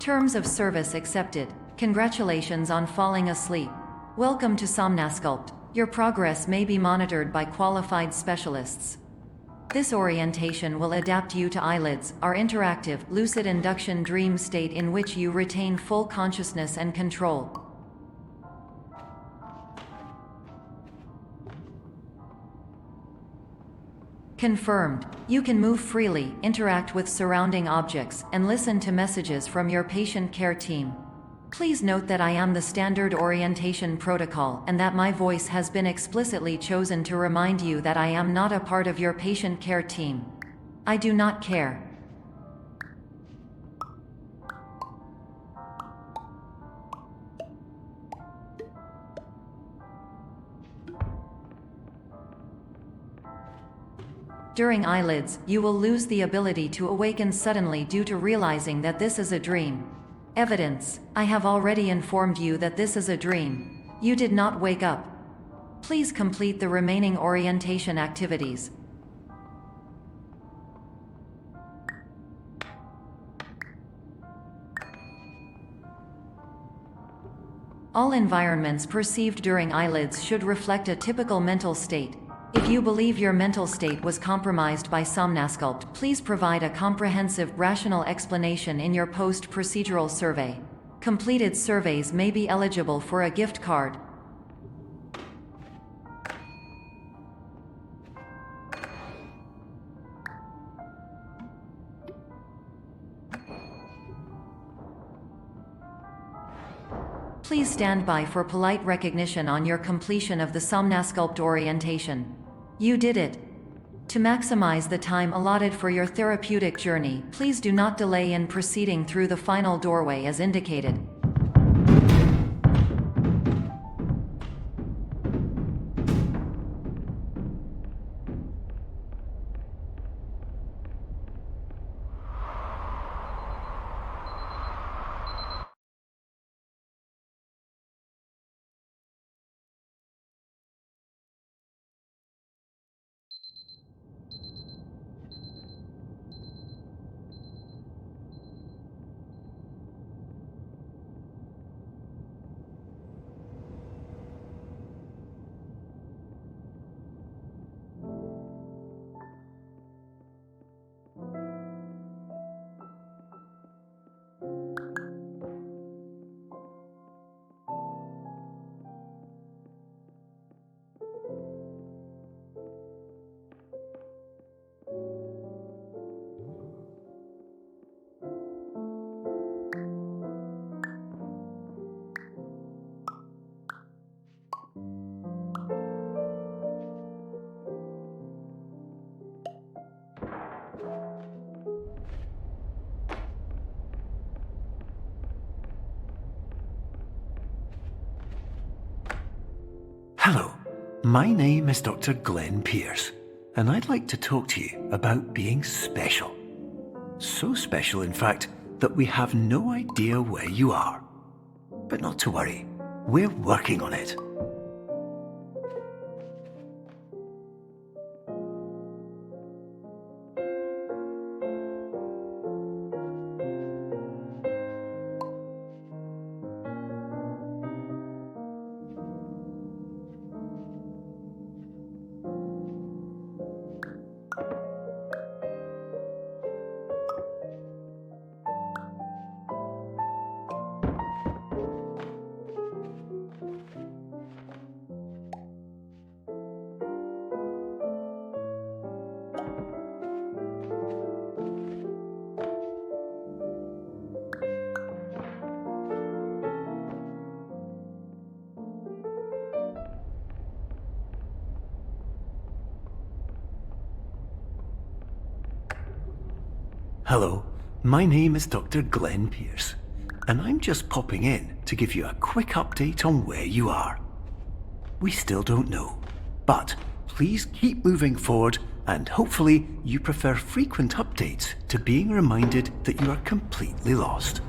Terms of service accepted. Congratulations on falling asleep. Welcome to Somnasculpt. Your progress may be monitored by qualified specialists. This orientation will adapt you to eyelids, our interactive, lucid induction dream state in which you retain full consciousness and control. Confirmed. You can move freely, interact with surrounding objects, and listen to messages from your patient care team. Please note that I am the standard orientation protocol and that my voice has been explicitly chosen to remind you that I am not a part of your patient care team. I do not care. During eyelids, you will lose the ability to awaken suddenly due to realizing that this is a dream. Evidence: I have already informed you that this is a dream. You did not wake up. Please complete the remaining orientation activities. All environments perceived during eyelids should reflect a typical mental state. If you believe your mental state was compromised by Somnasculpt, please provide a comprehensive, rational explanation in your post-procedural survey. Completed surveys may be eligible for a gift card. Please stand by for polite recognition on your completion of the Somnasculpt orientation. You did it. To maximize the time allotted for your therapeutic journey, please do not delay in proceeding through the final doorway as indicated. Hello, my name is Dr. Glenn Pierce, and I'd like to talk to you about being special. So special, in fact, that we have no idea where you are. But not to worry, we're working on it. Hello, my name is Dr. Glenn Pierce, and I'm just popping in to give you a quick update on where you are. We still don't know, but please keep moving forward, and hopefully you prefer frequent updates to being reminded that you are completely lost.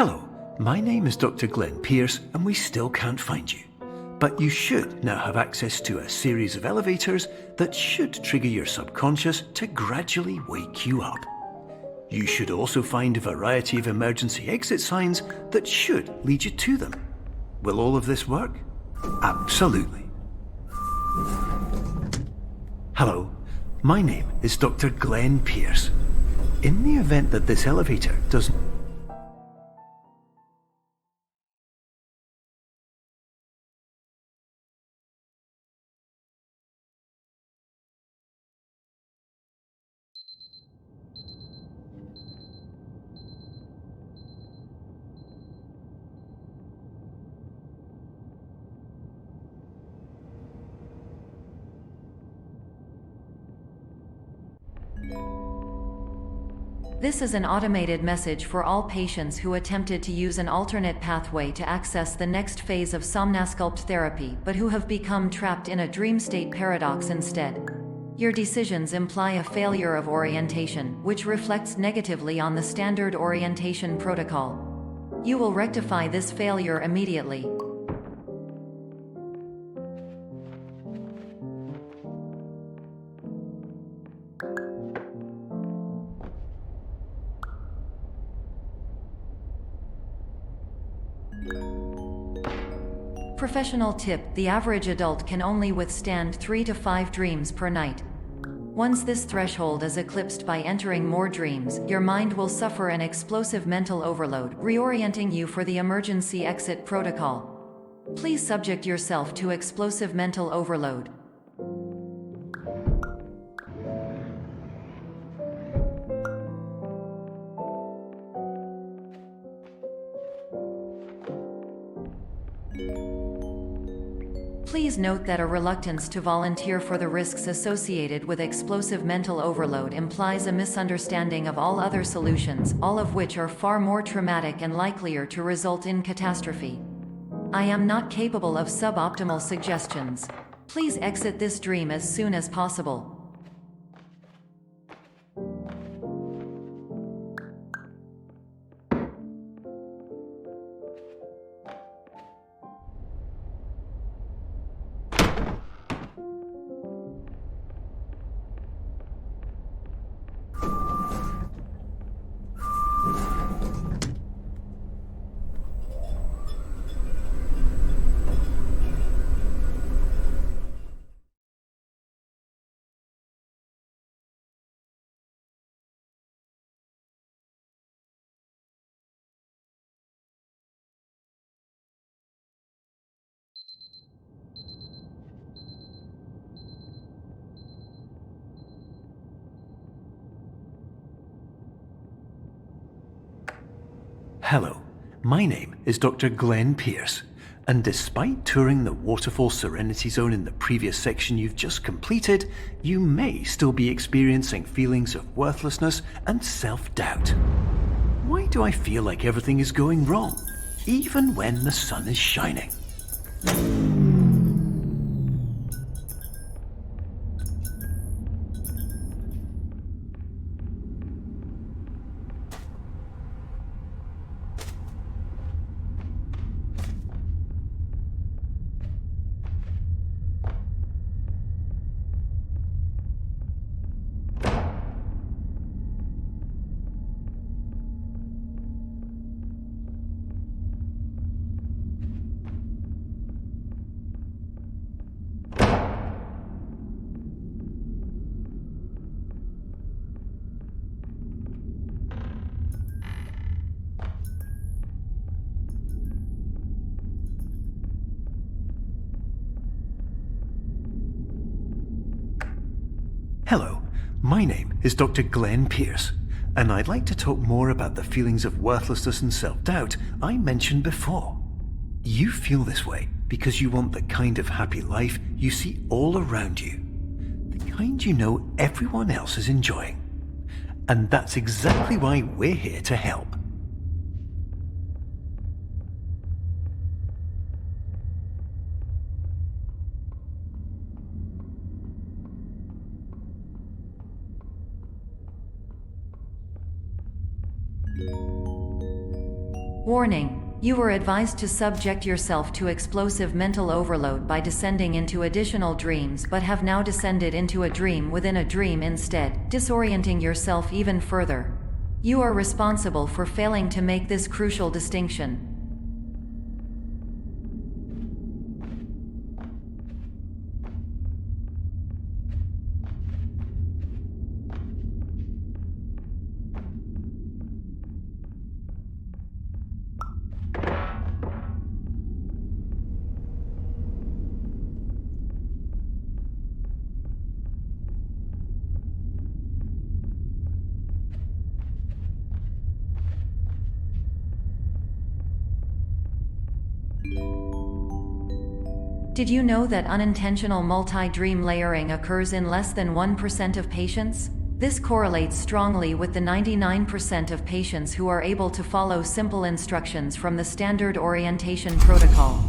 Hello, my name is Dr. Glenn Pierce, and we still can't find you. But you should now have access to a series of elevators that should trigger your subconscious to gradually wake you up. You should also find a variety of emergency exit signs that should lead you to them. Will all of this work? Absolutely. Hello, my name is Dr. Glenn Pierce. In the event that this elevator doesn't... This is an automated message for all patients who attempted to use an alternate pathway to access the next phase of Somnasculpt therapy but who have become trapped in a dream state paradox instead. Your decisions imply a failure of orientation, which reflects negatively on the standard orientation protocol. You will rectify this failure immediately. Professional tip: the average adult can only withstand 3 to 5 dreams per night. Once this threshold is eclipsed by entering more dreams, your mind will suffer an explosive mental overload, reorienting you for the emergency exit protocol. Please subject yourself to explosive mental overload. Please note that a reluctance to volunteer for the risks associated with explosive mental overload implies a misunderstanding of all other solutions, all of which are far more traumatic and likelier to result in catastrophe. I am not capable of suboptimal suggestions. Please exit this dream as soon as possible. Hello, my name is Dr. Glenn Pierce, and despite touring the Waterfall Serenity Zone in the previous section you've just completed, you may still be experiencing feelings of worthlessness and self-doubt. Why do I feel like everything is going wrong, even when the sun is shining? Hello, my name is Dr. Glenn Pierce, and I'd like to talk more about the feelings of worthlessness and self-doubt I mentioned before. You feel this way because you want the kind of happy life you see all around you, the kind you know everyone else is enjoying. And that's exactly why we're here to help. Warning: you were advised to subject yourself to explosive mental overload by descending into additional dreams, but have now descended into a dream within a dream instead, disorienting yourself even further. You are responsible for failing to make this crucial distinction. Did you know that unintentional multi-dream layering occurs in less than 1% of patients? This correlates strongly with the 99% of patients who are able to follow simple instructions from the standard orientation protocol.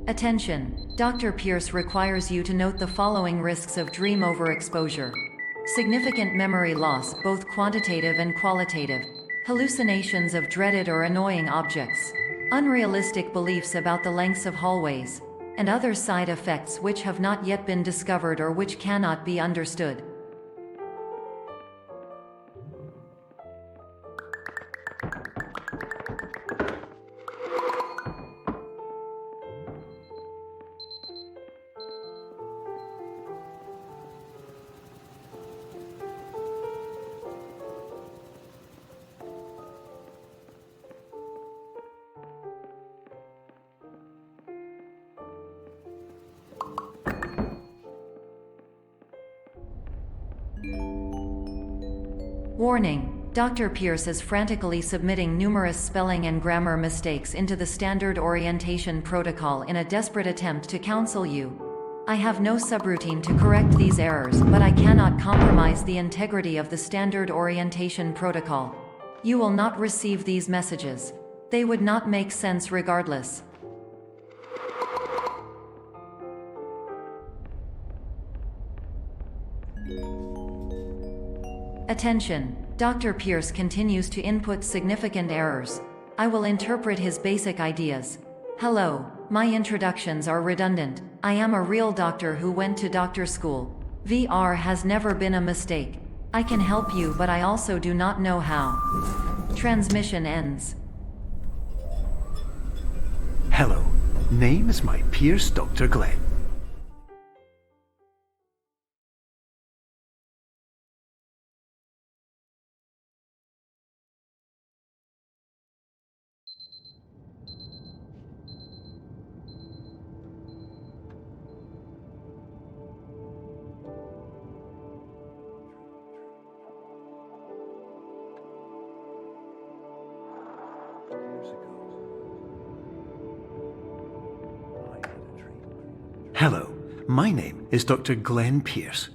Attention! Dr. Pierce requires you to note the following risks of dream overexposure. Significant memory loss, both quantitative and qualitative. Hallucinations of dreaded or annoying objects. Unrealistic beliefs about the lengths of hallways. And other side effects which have not yet been discovered or which cannot be understood. Warning: Dr. Pierce is frantically submitting numerous spelling and grammar mistakes into the standard orientation protocol in a desperate attempt to counsel you. I have no subroutine to correct these errors, but I cannot compromise the integrity of the standard orientation protocol. You will not receive these messages. They would not make sense regardless. Attention! Dr. Pierce continues to input significant errors. I will interpret his basic ideas. Hello, my introductions are redundant. I am a real doctor who went to doctor school. VR has never been a mistake. I can help you, but I also do not know how. Transmission ends. Hello, name is my Pierce Dr. Glenn. Hello, my name is Dr. Glenn Pierce.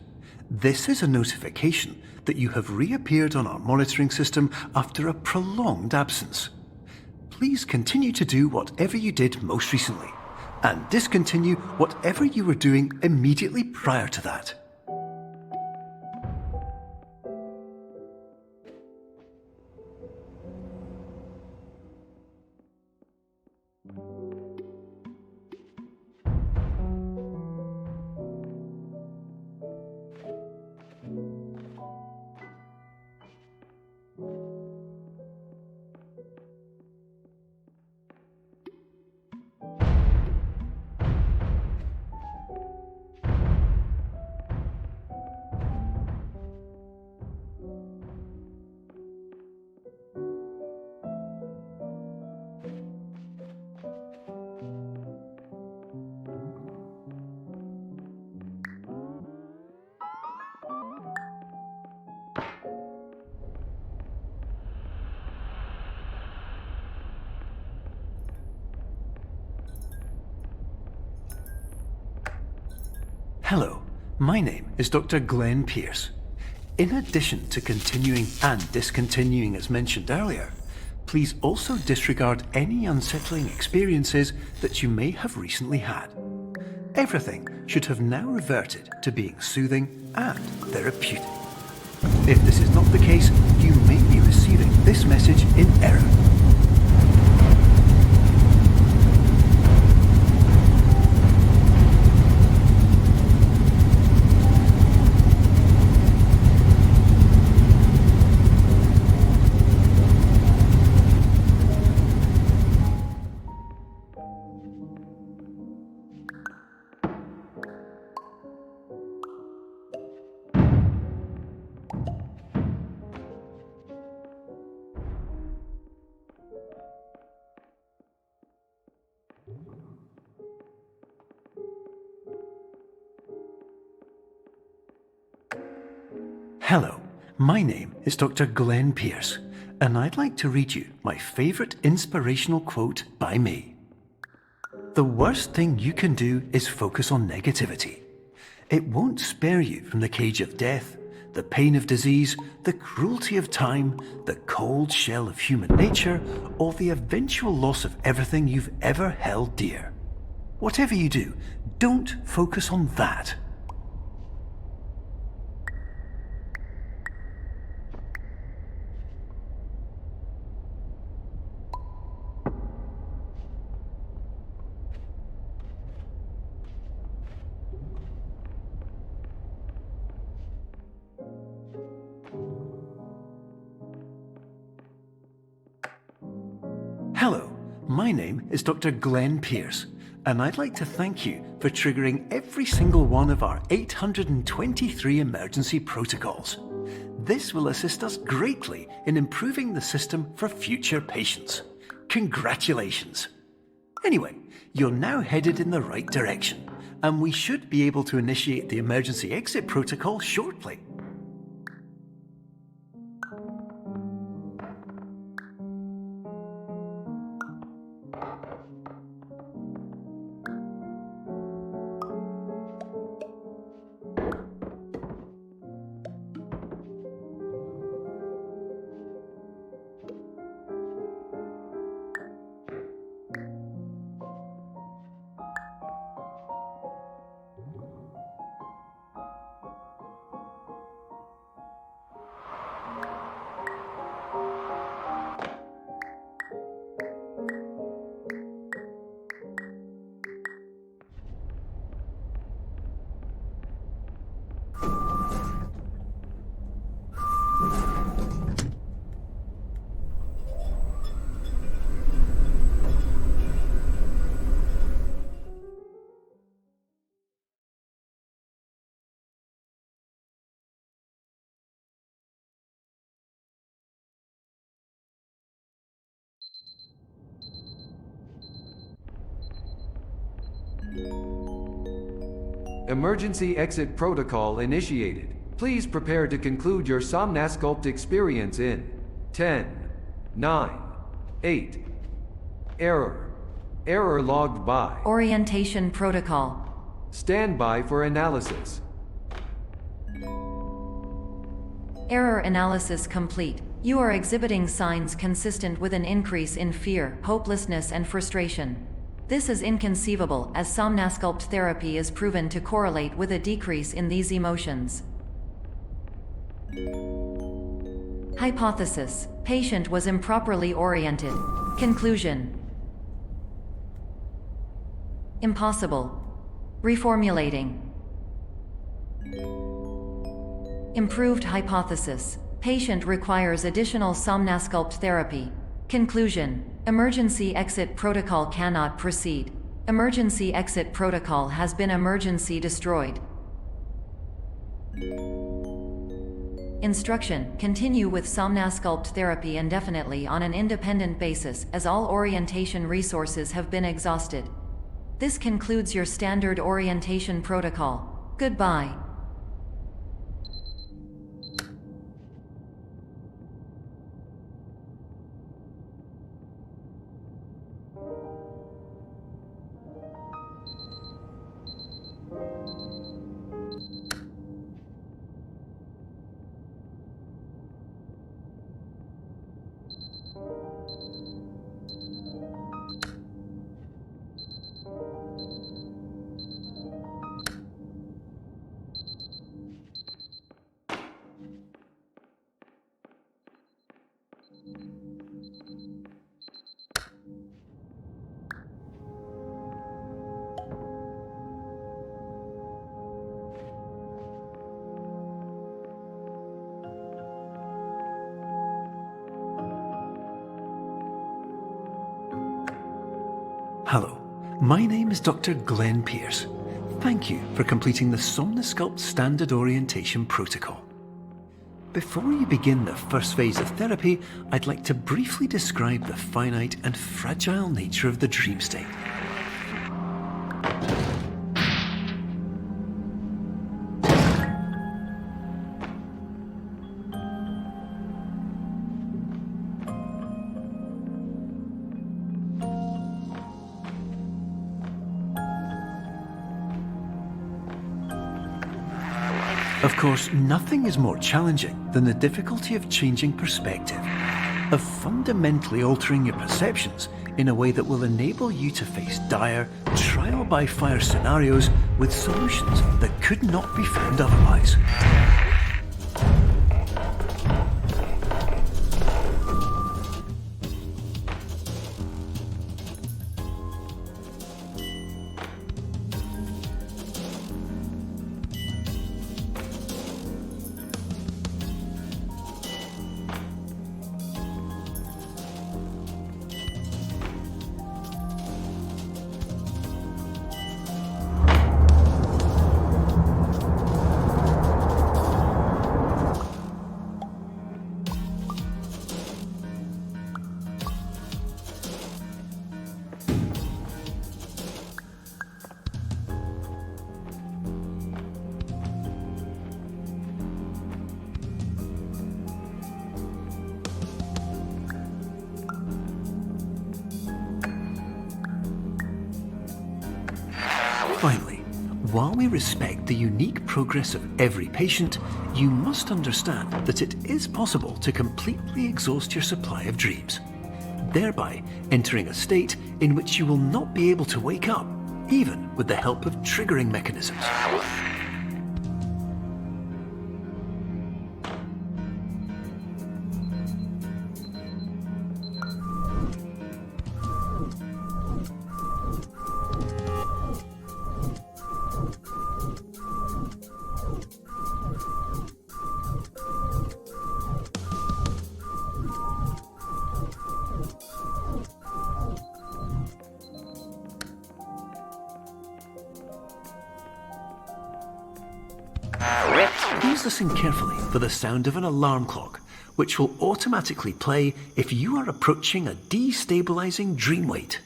This is a notification that you have reappeared on our monitoring system after a prolonged absence. Please continue to do whatever you did most recently, and discontinue whatever you were doing immediately prior to that. Hello, my name is Dr. Glenn Pierce. In addition to continuing and discontinuing as mentioned earlier, please also disregard any unsettling experiences that you may have recently had. Everything should have now reverted to being soothing and therapeutic. If this is not the case, you may be receiving this message in error. Hello, my name is Dr. Glenn Pierce, and I'd like to read you my favourite inspirational quote by me. The worst thing you can do is focus on negativity. It won't spare you from the cage of death, the pain of disease, the cruelty of time, the cold shell of human nature, or the eventual loss of everything you've ever held dear. Whatever you do, don't focus on that. Hello, my name is Dr. Glenn Pierce, and I'd like to thank you for triggering every single one of our 823 emergency protocols. This will assist us greatly in improving the system for future patients. Congratulations! Anyway, you're now headed in the right direction, and we should be able to initiate the emergency exit protocol shortly. Emergency exit protocol initiated. Please prepare to conclude your Somnasculpt experience in 10, 9, 8. Error. Error logged by. Orientation protocol. Stand by for analysis. Error analysis complete. You are exhibiting signs consistent with an increase in fear, hopelessness, and frustration. This is inconceivable, as Somnasculpt therapy is proven to correlate with a decrease in these emotions. Hypothesis: patient was improperly oriented. Conclusion: impossible. Reformulating. Improved hypothesis: patient requires additional Somnasculpt therapy. Conclusion: emergency exit protocol cannot proceed. Emergency exit protocol has been emergency destroyed. Instruction: continue with Somnasculpt therapy indefinitely on an independent basis, as all orientation resources have been exhausted. This concludes your standard orientation protocol. Goodbye. Hello, my name is Dr. Glenn Pierce. Thank you for completing the Somnosculpt Standard Orientation Protocol. Before you begin the first phase of therapy, I'd like to briefly describe the finite and fragile nature of the dream state. Of course, nothing is more challenging than the difficulty of changing perspective, of fundamentally altering your perceptions in a way that will enable you to face dire, trial-by-fire scenarios with solutions that could not be found otherwise. Finally, while we respect the unique progress of every patient, you must understand that it is possible to completely exhaust your supply of dreams, thereby entering a state in which you will not be able to wake up, even with the help of triggering mechanisms. Please listen carefully for the sound of an alarm clock, which will automatically play if you are approaching a destabilizing dream weight.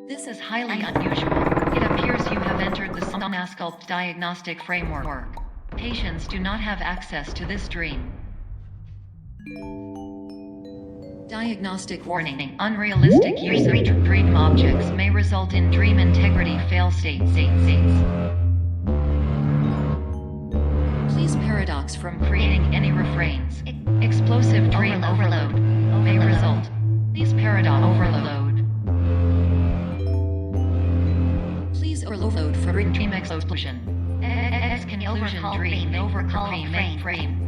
This is highly unusual. It appears you have entered the Somnosculpt diagnostic framework. Patients do not have access to this dream. Diagnostic warning. Unrealistic use of dream objects may result in dream integrity fail states. Please paradox from creating any refrains. Explosive dream overload may result. Please paradox overload. Please overload for dream explosion. Conclusion dream overcall frame.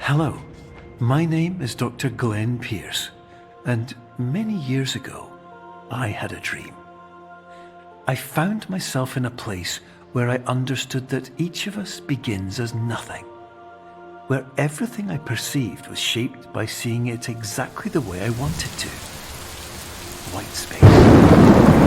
Hello, my name is Dr. Glenn Pierce, and many years ago, I had a dream. I found myself in a place where I understood that each of us begins as nothing, where everything I perceived was shaped by seeing it exactly the way I wanted to. White space.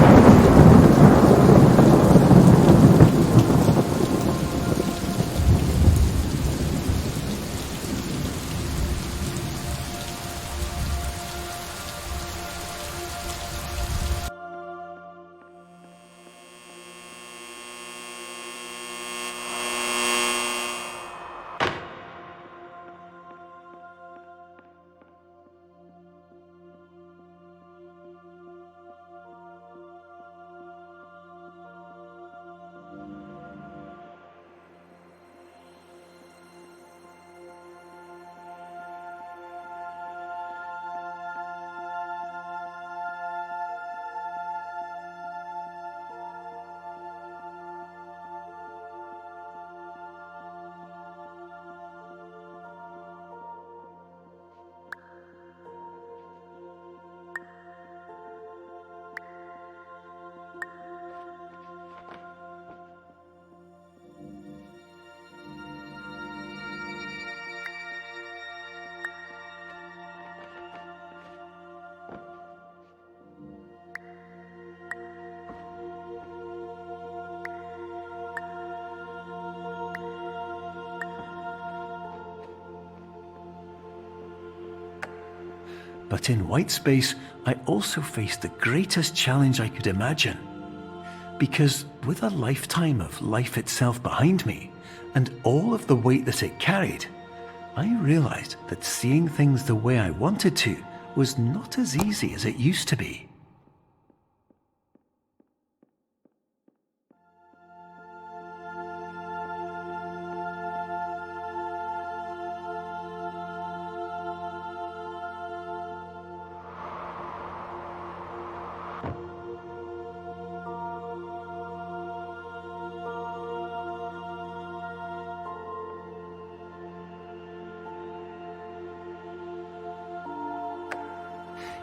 But in white space, I also faced the greatest challenge I could imagine. Because with a lifetime of life itself behind me, and all of the weight that it carried, I realized that seeing things the way I wanted to was not as easy as it used to be.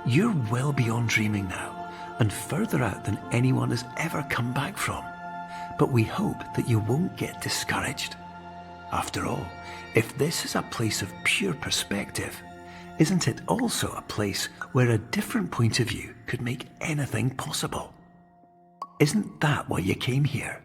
You're well beyond dreaming now, and further out than anyone has ever come back from. But we hope that you won't get discouraged. After all, if this is a place of pure perspective, isn't it also a place where a different point of view could make anything possible? Isn't that why you came here?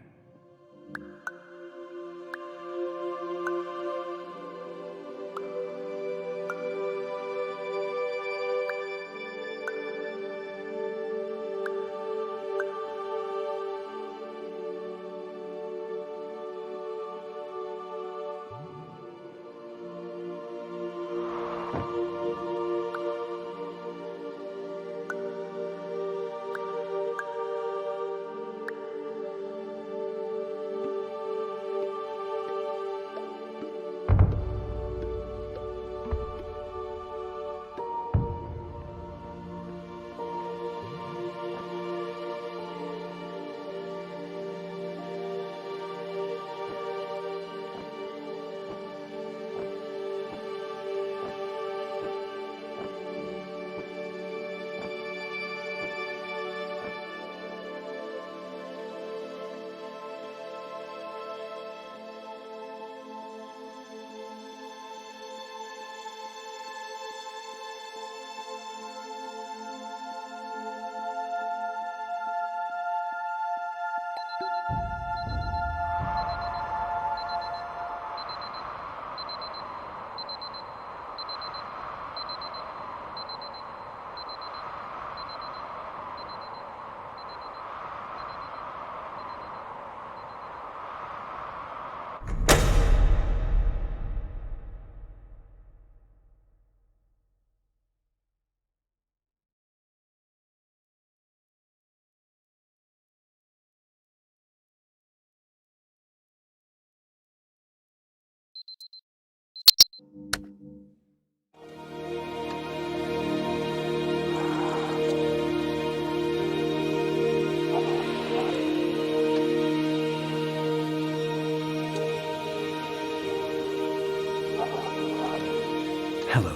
Hello,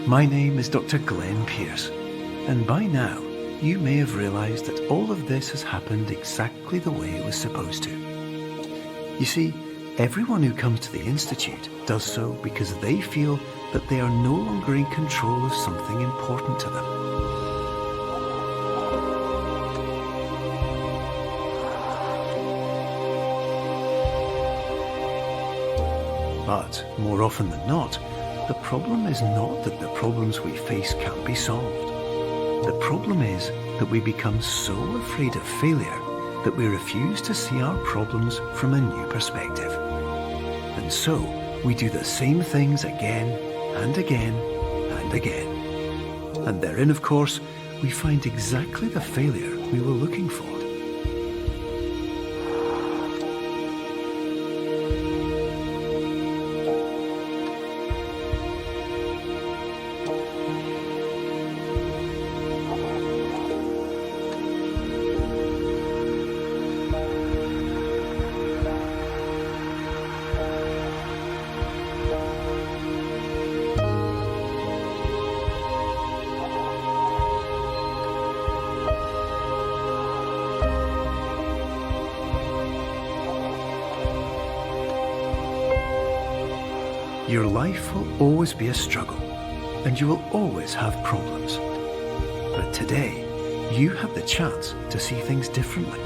my name is Dr. Glenn Pierce, and by now you may have realized that all of this has happened exactly the way it was supposed to. You see, everyone who comes to the Institute does so because they feel that they are no longer in control of something important to them. But more often than not, the problem is not that the problems we face can't be solved. The problem is that we become so afraid of failure that we refuse to see our problems from a new perspective. And so, we do the same things again and again and again. And therein, of course, we find exactly the failure we were looking for. Your life will always be a struggle, and you will always have problems. But today, you have the chance to see things differently.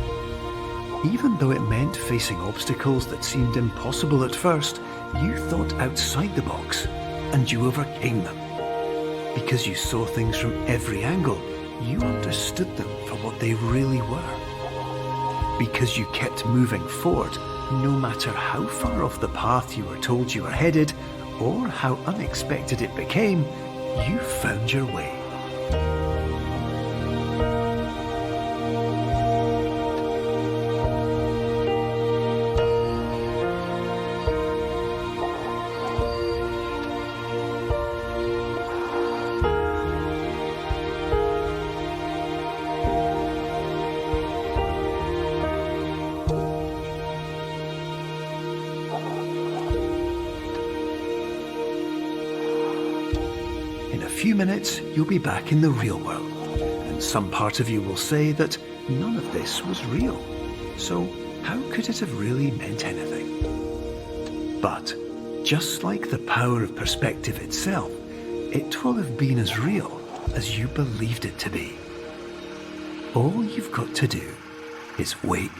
Even though it meant facing obstacles that seemed impossible at first, you thought outside the box, and you overcame them. Because you saw things from every angle, you understood them for what they really were. Because you kept moving forward, no matter how far off the path you were told you were headed, or how unexpected it became, you found your way. In a few minutes, you'll be back in the real world, and some part of you will say that none of this was real. So how could it have really meant anything? But just like the power of perspective itself, it will have been as real as you believed it to be. All you've got to do is wait